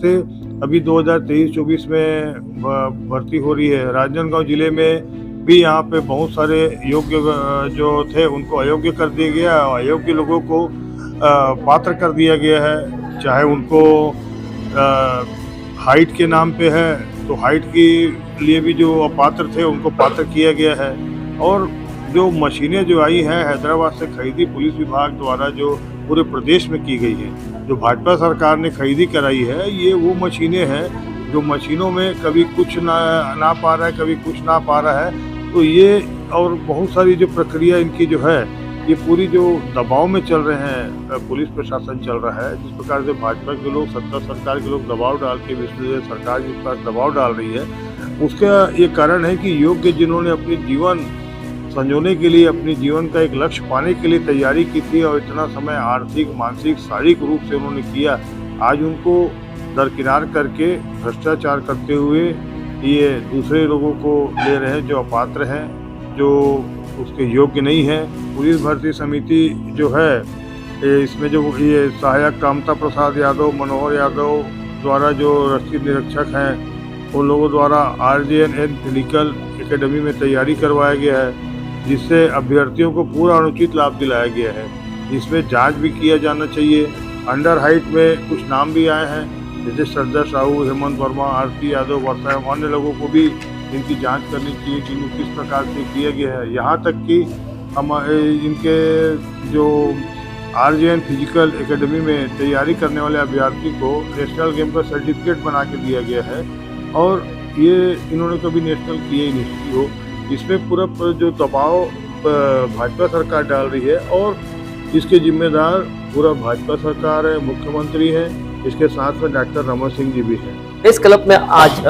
से अभी 2023-24 में भर्ती हो रही है। राजनांदगांव जिले में भी यहाँ पे बहुत सारे योग्य जो थे उनको अयोग्य कर दिया गया, अयोग्य लोगों को पात्र कर दिया गया है। चाहे उनको हाइट के नाम पे है तो हाइट के लिए भी जो अपात्र थे उनको पात्र किया गया है। और जो मशीनें जो आई हैं हैदराबाद से खरीदी पुलिस विभाग द्वारा जो पूरे प्रदेश में की गई है, जो भाजपा सरकार ने खरीदी कराई है, ये वो मशीनें हैं जो मशीनों में कभी कुछ ना पा रहा है, कभी कुछ ना पा रहा है। तो ये और बहुत सारी जो प्रक्रिया इनकी जो है ये पूरी जो दबाव में चल रहे हैं, पुलिस प्रशासन चल रहा है। जिस प्रकार से भाजपा के लोग, सत्ता सरकार के लोग दबाव डाल के सरकार जिस पर दबाव डाल रही है, उसका ये कारण है कि योग्य जिन्होंने अपनी जीवन संजोने के लिए, अपने जीवन का एक लक्ष्य पाने के लिए तैयारी की थी और इतना समय आर्थिक, मानसिक, शारीरिक रूप से उन्होंने किया, आज उनको दरकिनार करके भ्रष्टाचार करते हुए ये दूसरे लोगों को ले रहे हैं जो अपात्र हैं, जो उसके योग्य नहीं है। पुलिस भर्ती समिति जो है इसमें जो ये सहायक कामता प्रसाद यादव, मनोहर यादव द्वारा जो रसीद निरीक्षक हैं उन लोगों द्वारा RJNN फिजिकल एकेडमी में तैयारी करवाया गया है, जिससे अभ्यर्थियों को पूरा अनुचित लाभ दिलाया गया है। इसमें जांच भी किया जाना चाहिए। अंडर हाइट में कुछ नाम भी आए हैं, जैसे श्रद्धा साहू, हेमंत वर्मा, आरती यादव, वर्षा एवं अन्य लोगों को भी इनकी जांच करनी चाहिए कि इनको किस प्रकार से किया गया है। यहाँ तक कि हम इनके जो RJN फिजिकल एकेडमी में तैयारी करने वाले अभ्यर्थी को नेशनल गेम का सर्टिफिकेट बना के दिया गया है और ये इन्होंने कभी नेशनल किए ही नहीं हो। इसमें पूरा जो दबाव भाजपा सरकार डाल रही है और इसके जिम्मेदार पूरा भाजपा सरकार है, मुख्यमंत्री है, इसके साथ में डॉक्टर रमन सिंह जी भी हैं। प्रेस क्लब में आज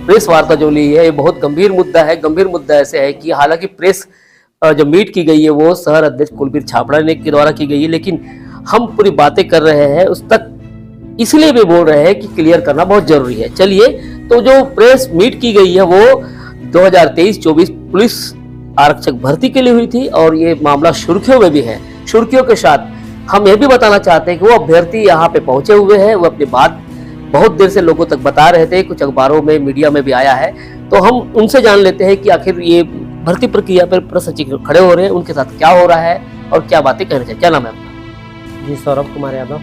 प्रेस वार्ता जो ली है ये बहुत गंभीर मुद्दा है। गंभीर मुद्दा ऐसे है कि हालांकि प्रेस जो मीट की गई है वो शहर अध्यक्ष कुलबीर छाबड़ा ने के द्वारा की गई है, लेकिन हम पूरी बातें कर रहे हैं उस तक इसलिए भी बोल रहे हैं कि क्लियर करना बहुत जरूरी है। चलिए, तो जो प्रेस मीट की गई है वो 2023-24 पुलिस आरक्षक भर्ती के लिए हुई थी और ये मामला सुर्खियों में भी है। सुर्खियों के साथ हम ये भी बताना चाहते हैं कि वो अभ्यर्थी यहाँ पे पहुंचे हुए हैं, वो अपनी बात बहुत देर से लोगों तक बता रहे थे, कुछ अखबारों में, मीडिया में भी आया है। तो हम उनसे जान लेते हैं कि आखिर ये भर्ती प्रक्रिया पर प्रेस सचिव खड़े हो रहे हैं, उनके साथ क्या हो रहा है और क्या बातें कह रहे थे। क्या नाम है आपका? जी, सौरभ कुमार यादव।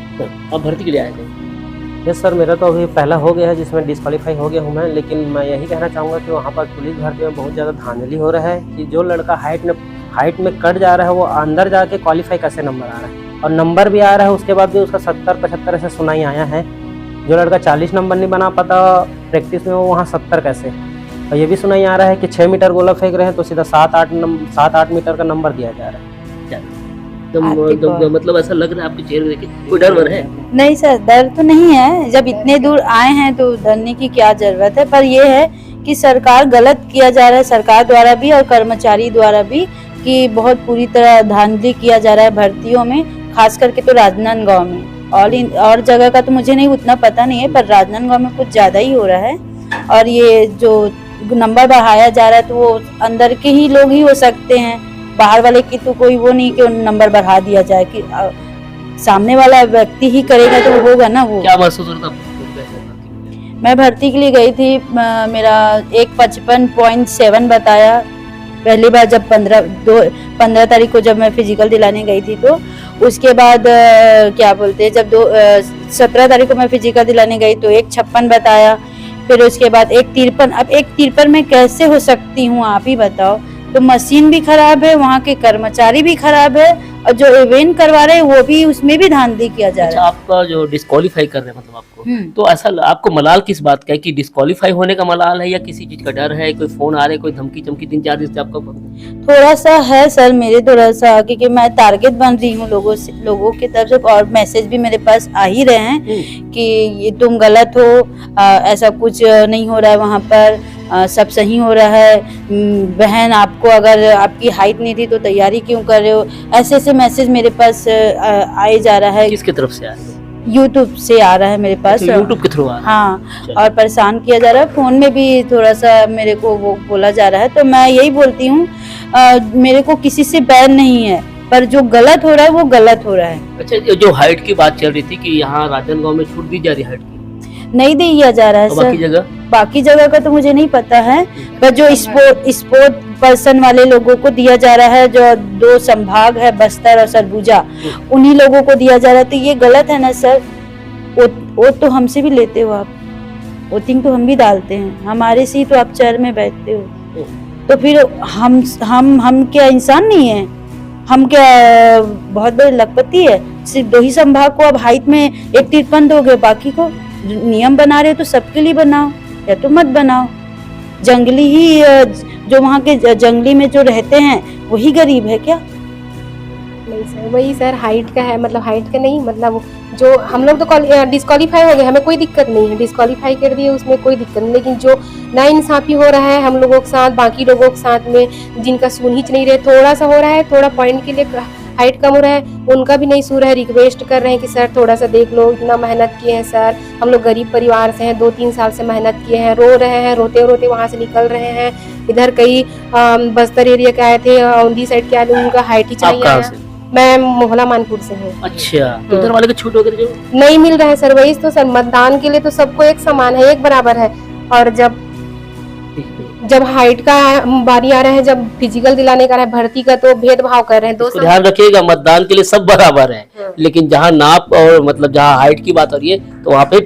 आप भर्ती के लिए आए थे? यस सर, मेरा तो अभी पहला हो गया है जिसमें डिस्क्वालीफाई हो गया हूँ मैं, लेकिन मैं यही कहना चाहूँगा कि वहाँ पर पुलिस भर्ती में बहुत ज़्यादा धांधली हो रहा है कि जो लड़का हाइट में कट जा रहा है वो अंदर जाके क्वालिफाई कैसे नंबर आ रहा है, और नंबर भी आ रहा है उसके बाद भी उसका 70-75 ऐसे सुनाई आया है। जो लड़का 40 नंबर नहीं बना पाता प्रैक्टिस में वो वहाँ 70 कैसे। और ये भी सुनाई आ रहा है कि 6 मीटर गोला फेंक रहे हैं तो सीधा 7-8 मीटर का नंबर दिया जा रहा है। मतलब ऐसा लग रहा है आपके चेहरे देख के कोई डर है? नहीं सर, डर तो नहीं है। जब इतने दूर आए हैं तो डरने की क्या जरूरत है। पर ये है कि सरकार गलत किया जा रहा है, सरकार द्वारा भी और कर्मचारी द्वारा भी, कि बहुत पूरी तरह धांधली किया जा रहा है भर्तियों में, खास करके तो राजनांदगांव में। और जगह का तो मुझे नहीं उतना पता नहीं है, पर राजनांदगांव में कुछ ज्यादा ही हो रहा है। और ये जो नंबर बढ़ाया जा रहा है तो वो अंदर के ही लोग ही हो सकते हैं, बाहर वाले की तो कोई वो नहीं कि नंबर बढ़ा दिया जाए, कि सामने वाला व्यक्ति ही करेगा तो वो होगा ना। वो क्या महसूस हो रहा था? मैं भर्ती के लिए गई थी, मेरा 155.7 बताया पहली बार जब 15 तारीख को जब मैं फिजिकल दिलाने गई थी। तो उसके बाद क्या बोलते हैं, जब 17 तारीख को मैं फिजिकल दिलाने गई तो 156 बताया, फिर उसके बाद 153। अब 153 में कैसे हो सकती हूँ आप ही बताओ। तो मशीन भी खराब है, वहाँ के कर्मचारी भी खराब है, और जो इवेंट करवा रहे हैं वो भी, उसमें भी धांधली किया जा रहा है। आपका जो डिस्क्वालीफाई कर रहे हैं मतलब आपको, तो ऐसा आपको मलाल किस बात का है? कि डिस्क्वालीफाई होने का मलाल है या किसी चीज का डर है? कोई फोन आ रहे, कोई धमकी चमकी 3-4 दिन से आपका? थोड़ा सा है सर, मेरे थोड़ा सा, क्योंकि मैं टारगेट बन रही हूँ लोगों की तरफ से, और मैसेज भी मेरे पास आ ही रहे हैं कि ये तुम गलत हो, ऐसा कुछ नहीं हो रहा है वहाँ पर, सब सही हो रहा है। बहन, आपको अगर आपकी हाइट नहीं थी तो तैयारी क्यों कर रहे हो? ऐसे ऐसे मैसेज मेरे पास आए जा रहा है। किसकी तरफ से आ रहा है? यूट्यूब से आ रहा है मेरे पास। यूट्यूब के थ्रू आ रहा है? हाँ, और परेशान किया जा रहा है। फोन में भी थोड़ा सा मेरे को वो बोला जा रहा है। तो मैं यही बोलती हूँ, मेरे को किसी से बैर नहीं है, पर जो गलत हो रहा है वो गलत हो रहा है। अच्छा, जो हाइट की बात चल रही थी कि यहाँ राजनांदगांव में छूट दी जा रही है हाइट की, नहीं दिया जा रहा है और सर। बाकी जगह का तो मुझे नहीं पता है, पर जो स्पोर्ट पर्सन वाले लोगों को दिया जा रहा है, जो 2 संभाग है बस्तर और सरगुजा, उन्हीं लोगों को दिया जा रहा है, तो ये गलत है ना सर। वो तो हमसे भी लेते हो आप, वोटिंग तो हम भी डालते हैं, हमारे से ही तो आप चेयर में बैठते हो, तो फिर हम क्या इंसान नहीं है? हम क्या बहुत बड़े लखपति है? सिर्फ 2 ही संभाग को अब हाइट में एक तिरपन दोगे, बाकी को नियम बना रहे हो तो सबके लिए बनाओ या तो मत बनाओ। जंगली ही जो वहाँ के जंगली में जो रहते हैं वही गरीब है क्या? नहीं सर, वही सर हाइट का है, मतलब हाइट का नहीं, मतलब जो हम लोग तो डिस्क्वालीफाई हो गए, हमें कोई दिक्कत नहीं है, डिस्क्वालीफाई कर दिए उसमें कोई दिक्कत नहीं, लेकिन जो नाइंसाफी हो रहा है हम लोगों के साथ, बाकी लोगों के साथ में, जिनका सुन ही नहीं रहे, थोड़ा सा हो रहा है, थोड़ा पॉइंट के लिए हाइट कम हो रहा है, उनका भी नहीं सुन रहा है, रिक्वेस्ट कर रहे हैं कि सर थोड़ा सा देख लो, इतना मेहनत किए हैं सर, हम लोग गरीब परिवार से हैं, 2-3 साल से मेहनत किए हैं, रो रहे हैं, रोते रोते वहाँ से निकल रहे हैं। इधर कई बस्तर एरिया के आए थे, औंधी साइड के आए, उनका हाइट ही चाहिए। मैं मोहला मानपुर से हूँ। अच्छा, तो उधर वाले को छूट वगैरह जो नहीं मिल रहा है सर, वही तो सर, मतदान के लिए तो सबको एक समान है, एक बराबर है, और जब हाइट का बारी आ रहा है, जब फिजिकल दिलाने का है, भर्ती का, तो भेदभाव कर रहे हैं। ध्यान रखिएगा, मतदान के लिए सब बराबर है, लेकिन जहाँ नाप और मतलब जहाँ हाइट की बात हो रही है तो वहाँ पे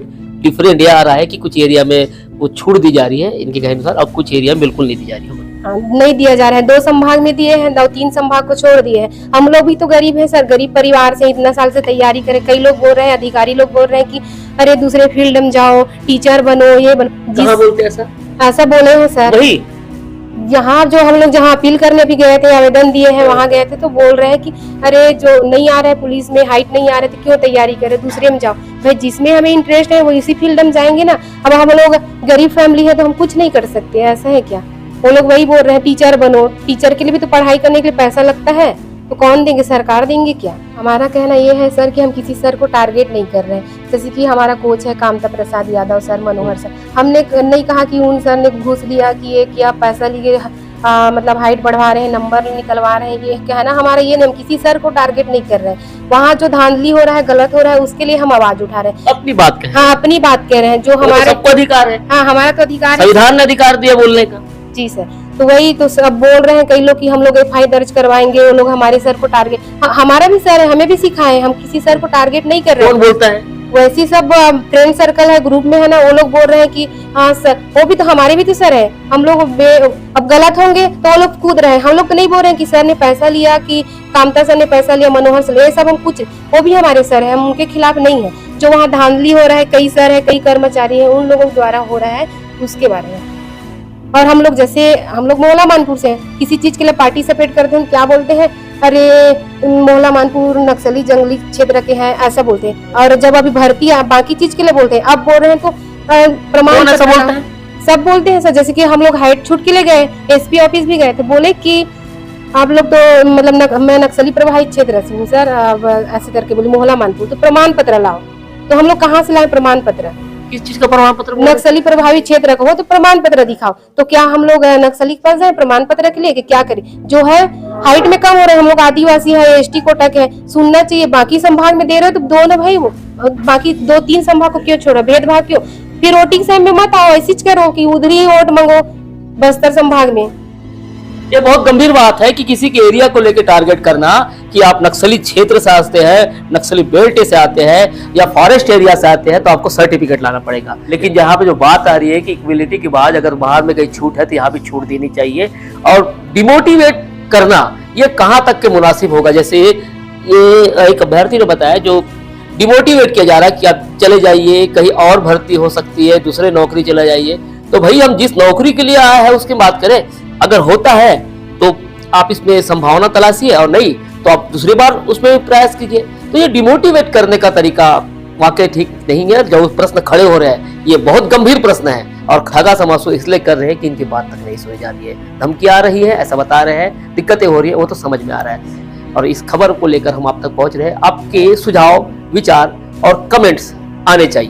डिफरेंट ये आ रहा है कि कुछ एरिया में वो छूट दी जा रही है इनके कहे अनुसार, अब कुछ एरिया में बिल्कुल नहीं दी जा रही है। नहीं दिया जा रहा है, 2 संभाग में दिए हैं, 2-3 संभाग को छोड़ दिए हैं। हम लोग भी तो गरीब हैं सर, गरीब परिवार से इतना साल से तैयारी करें। कई लोग बोल रहे हैं, अधिकारी लोग बोल रहे हैं कि अरे दूसरे फील्ड में जाओ, टीचर बनो, ये बनो। कहाँ बोलते हैं ऐसा? ऐसा बोले हैं सर, यहाँ जो हम लोग जहाँ अपील करने भी गए थे, आवेदन दिए हैं, वहाँ गए थे, तो बोल रहे हैं कि अरे जो नहीं आ रहा है पुलिस में, हाइट नहीं आ रहा है, तो क्यों तैयारी करे, दूसरे में जाओ। भाई जिसमें हमें इंटरेस्ट है वो इसी फील्ड में जाएंगे ना। अब हम लोग गरीब फैमिली है तो हम कुछ नहीं कर सकते, ऐसा है क्या? वो लोग वही बोल रहे हैं टीचर बनो, टीचर के लिए भी तो पढ़ाई करने के लिए पैसा लगता है, तो कौन देंगे? सरकार देंगे क्या? हमारा कहना ये है सर कि हम किसी सर को टारगेट नहीं कर रहे हैं। जैसे कि हमारा कोच है कामता प्रसाद यादव सर, मनोहर सर, हमने नहीं कहा कि उन सर ने घूस लिया कि ये क्या पैसा लिए, मतलब हाइट बढ़वा रहे हैं, नंबर निकलवा रहे हैं, ये कहना हमारा ये नहीं, हम किसी सर को टारगेट नहीं कर रहे हैं। वहाँ जो धांधली हो रहा है, गलत हो रहा है, उसके लिए हम आवाज उठा रहे हैं, अपनी बात कह, हाँ अपनी बात कह रहे हैं, जो हमारा सबको अधिकार है। हाँ हमारा तो अधिकार है, संविधान ने अधिकार दिया बोलने का। जी सर, तो वही तो सब बोल रहे हैं कई लोग कि हम लोग FI दर्ज करवाएंगे, वो लोग हमारे सर को टारगेट, हमारा भी सर है, हमें भी सिखाए, हम किसी सर को टारगेट नहीं कर रहे हैं। कौन बोलता है? वैसे सब फ्रेंड सर्कल है, ग्रुप में है ना, वो लोग बोल रहे हैं कि हाँ सर, वो भी तो हमारे भी तो सर है, हम लोग अब गलत होंगे तो वो लोग कूद रहे हैं, हम लोग तो नहीं बोल रहे हैं कि सर ने पैसा लिया, कि कामता सर ने पैसा लिया, मनोहर सर, ये सब हम कुछ, वो भी हमारे सर है, हम उनके खिलाफ नहीं है। जो वहाँ धांधली हो रहा है, कई सर है, कई कर्मचारी है, उन लोगों द्वारा हो रहा है, उसके बारे में। और हम लोग जैसे हम लोग मोहला मानपुर से हैं, किसी चीज के लिए पार्टिसिपेट करते हैं, क्या बोलते हैं, अरे मोहला मानपुर नक्सली जंगली क्षेत्र के हैं, ऐसा बोलते हैं। और जब अभी भर्ती बाकी चीज के लिए बोलते हैं, अब बोल रहे हैं तो प्रमाण पत्र सब बोलते हैं सर। जैसे कि हम लोग हाइट छूट के लिए गए, SP ऑफिस भी गए थे, बोले कि आप लोग तो मतलब मैं नक्सली प्रभावित क्षेत्र से हूँ सर, ऐसे करके बोले मोहला मानपुर, तो प्रमाण पत्र लाओ। तो हम लोग कहाँ से लाए प्रमाण पत्र? किस चीज का प्रमाण पत्र? नक्सली प्रभावित क्षेत्र का हो तो प्रमाण पत्र दिखाओ। तो क्या हम लोग नक्सली के पास जाए प्रमाण पत्र के लिए कि क्या करें? जो है हाइट में कम हो रहे हैं, हम लोग आदिवासी है, ST कोटा के है, सुनना चाहिए। बाकी संभाग में दे रहे हो तो दो ना भाई, वो बाकी 2-3 संभाग को क्यों छोड़ो, भेदभाव क्यों? फिर वोटिंग समय में मत आओ, ऐसी करो कि उधर ही वोट मांगो बस्तर संभाग में। ये बहुत गंभीर बात है कि किसी के एरिया को लेकर टारगेट करना कि आप नक्सली क्षेत्र से आते हैं, नक्सली बेल्ट से आते हैं या फॉरेस्ट एरिया से आते हैं तो आपको सर्टिफिकेट लाना पड़ेगा। लेकिन यहाँ पे जो बात आ रही है कि इक्वलिटी के बाद अगर बाहर में कहीं छूट है तो यहाँ भी छूट देनी चाहिए। और डिमोटिवेट करना ये कहाँ तक के मुनासिब होगा? जैसे ये एक अभ्यर्थी ने बताया जो डिमोटिवेट किया जा रहा है कि आप चले जाइए, कहीं और भर्ती हो सकती है, दूसरे नौकरी चले जाइए। तो भाई हम जिस नौकरी के लिए आए हैं उसकी बात करें, अगर होता है तो आप इसमें संभावना तलाशिए, और नहीं तो आप दूसरी बार उसमें प्रयास कीजिए। तो ये डिमोटिवेट करने का तरीका वाकई ठीक नहीं है। जो प्रश्न खड़े हो रहे हैं ये बहुत गंभीर प्रश्न है, और खगा समासु इसलिए कर रहे हैं कि इनकी बात तक नहीं सुनी जा रही है, धमकी आ रही है, ऐसा बता रहे हैं, दिक्कतें हो रही है, वो तो समझ में आ रहा है। और इस खबर को लेकर हम आप तक पहुंच रहे हैं। आपके सुझाव, विचार और कमेंट्स आने चाहिए।